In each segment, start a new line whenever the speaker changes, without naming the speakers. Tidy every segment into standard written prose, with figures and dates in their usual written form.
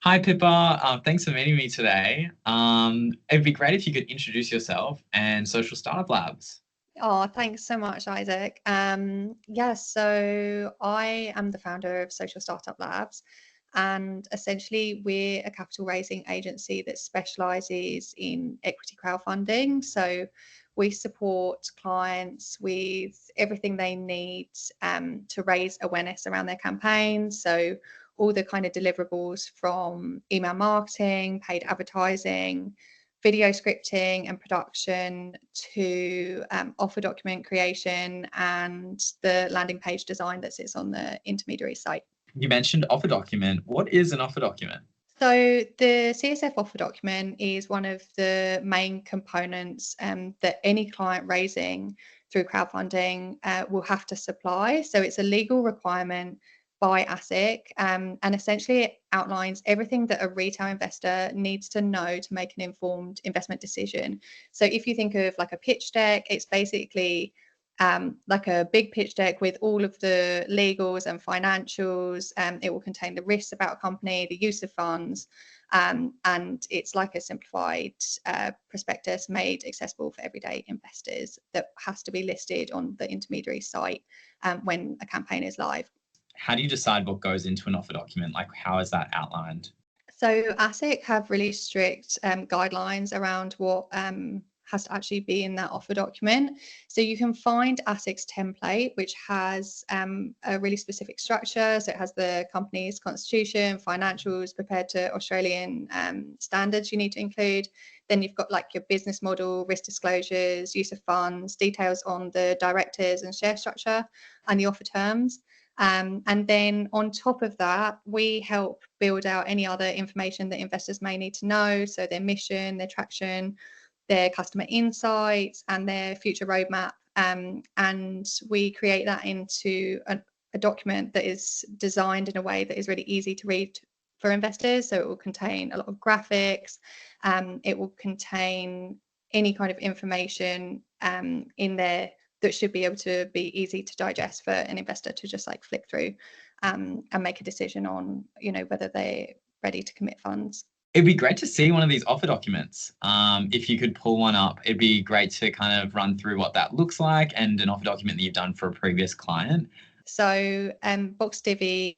Hi, Pippa. Thanks for meeting me today. It'd be great if you could introduce yourself and Social Startup Labs.
Oh, thanks so much, Isaac. So I am the founder of Social Startup Labs, and essentially we're a capital raising agency that specializes in equity crowdfunding. So we support clients with everything they need to raise awareness around their campaigns. So all the kind of deliverables from email marketing, paid advertising, video scripting and production to offer document creation and the landing page design that sits on the intermediary site.
You mentioned offer document. What is an offer document?
So the CSF offer document is one of the main components that any client raising through crowdfunding will have to supply. So it's a legal requirement by ASIC, and essentially it outlines everything that a retail investor needs to know to make an informed investment decision. So if you think of like a pitch deck, it's basically like a big pitch deck with all of the legals and financials. It will contain the risks about a company, the use of funds, and it's like a simplified prospectus made accessible for everyday investors that has to be listed on the intermediary site when a campaign is live.
How do you decide what goes into an offer document? Like, how is that outlined?
So ASIC have really strict guidelines around what has to actually be in that offer document. So you can find ASIC's template, which has a really specific structure. So it has the company's constitution, financials prepared to Australian standards you need to include. Then you've got like your business model, risk disclosures, use of funds, details on the directors and share structure, and the offer terms. And then on top of that, we help build out any other information that investors may need to know. So their mission, their traction, their customer insights, and their future roadmap. And we create that into a document that is designed in a way that is really easy to read for investors. So it will contain a lot of graphics. It will contain any kind of information in there that should be able to be easy to digest for an investor to just like flick through and make a decision on, whether they're ready to commit funds.
It'd be great to see one of these offer documents. If you could pull one up, it'd be great to kind of run through what that looks like and an offer document that you've done for a previous client.
So Box Divvy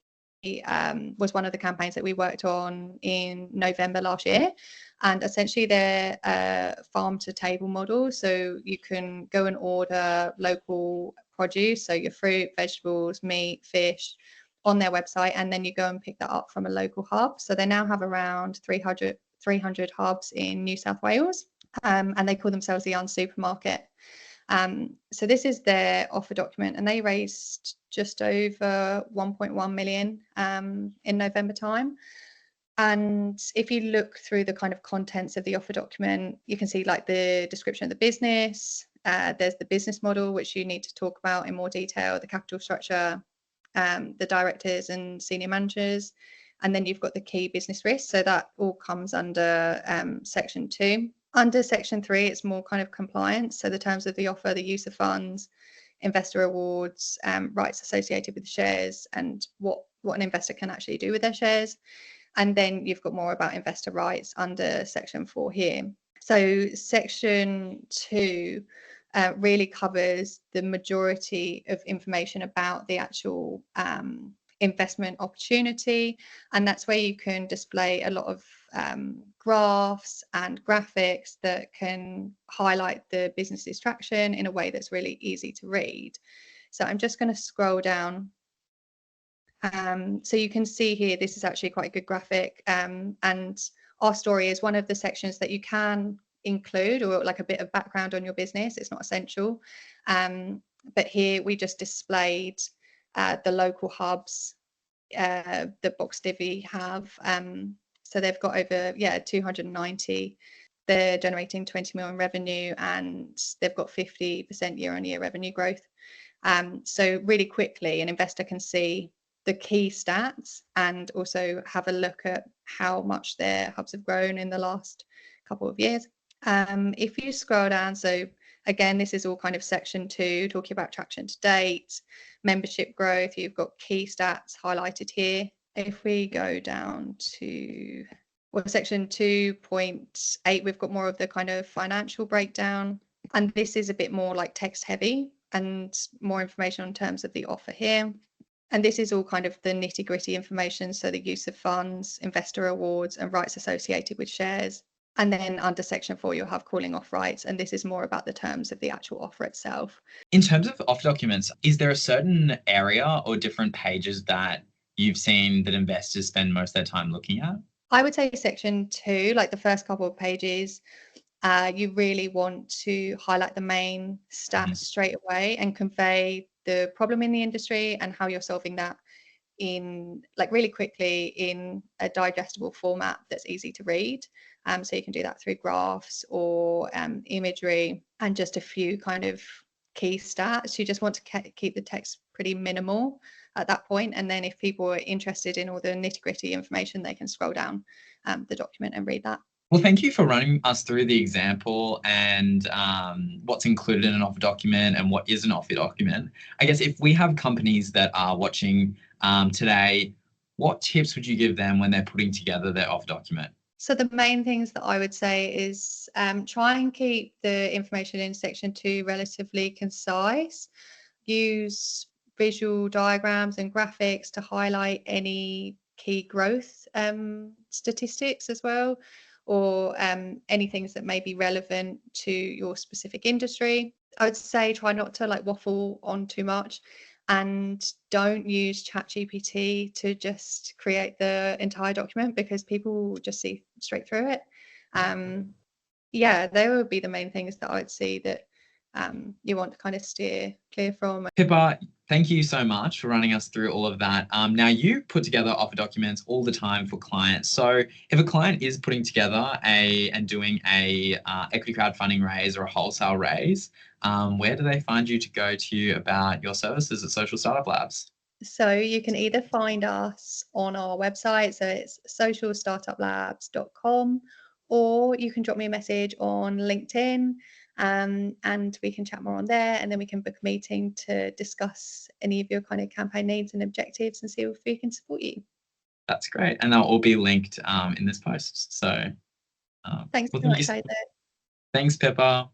was one of the campaigns that we worked on in November last year. And essentially they're a farm to table model. So you can go and order local produce, so your fruit, vegetables, meat, fish on their website, and then you go and pick that up from a local hub. So they now have around 300 hubs in New South Wales, and they call themselves the Young Supermarket. So this is their offer document, and they raised just over 1.1 million in November time. And if you look through the kind of contents of the offer document, you can see like the description of the business. There's the business model, which you need to talk about in more detail, the capital structure, the directors and senior managers, and then you've got the key business risks. So that all comes under section 2. Under section 3, it's more kind of compliance. So the terms of the offer, the use of funds, investor awards, rights associated with shares, and what an investor can actually do with their shares. And then you've got more about investor rights under section 4 here. So section 2 really covers the majority of information about the actual investment opportunity. And that's where you can display a lot of graphs and graphics that can highlight the business's traction in a way that's really easy to read. So I'm just going to scroll down. So you can see here, this is actually quite a good graphic. And our story is one of the sections that you can include, or like a bit of background on your business. It's not essential. But here we just displayed the local hubs that Box Divvy have. So they've got over 290. They're generating 20 million revenue, and they've got 50% year-on-year revenue growth. So really quickly, an investor can see the key stats and also have a look at how much their hubs have grown in the last couple of years. If you scroll down, so again, this is all kind of section 2, talking about traction to date, membership growth. You've got key stats highlighted here. if we go down to section 2.8, we've got more of the kind of financial breakdown. And this is a bit more like text heavy and more information on terms of the offer here. And this is all kind of the nitty gritty information. So the use of funds, investor awards, and rights associated with shares. And then under section 4, you'll have calling off rights. And this is more about the terms of the actual offer itself.
In terms of offer documents, is there a certain area or different pages that you've seen that investors spend most of their time looking at?
I would say section 2, like the first couple of pages, you really want to highlight the main stats straight away and convey the problem in the industry and how you're solving that in like really quickly in a digestible format that's easy to read. So you can do that through graphs or imagery and just a few kind of key stats. You just want to keep the text pretty minimal at that point. And then if people are interested in all the nitty-gritty information, they can scroll down the document and read that.
Well, thank you for running us through the example and what's included in an offer document and what is an offer document. I guess if we have companies that are watching today, what tips would you give them when they're putting together their offer document?
So the main things that I would say is try and keep the information in section 2 relatively concise. Use visual diagrams and graphics to highlight any key growth statistics as well, or any things that may be relevant to your specific industry. I would say try not to like waffle on too much, and don't use ChatGPT to just create the entire document because people will just see straight through it. Yeah, they would be the main things that I would see that you want to kind of steer clear from.
Pippa, thank you so much for running us through all of that. Now, you put together offer documents all the time for clients. So if a client is putting together and doing a equity crowdfunding raise or a wholesale raise, where do they find you to go to about your services at Social Startup Labs?
So you can either find us on our website, so it's socialstartuplabs.com, or you can drop me a message on LinkedIn, and we can chat more on there, and then we can book a meeting to discuss any of your kind of campaign needs and objectives and see if we can support you.
That's great. And they'll all be linked in this post. So
Thanks
well,
so much, Isaac.
Thanks, Pippa.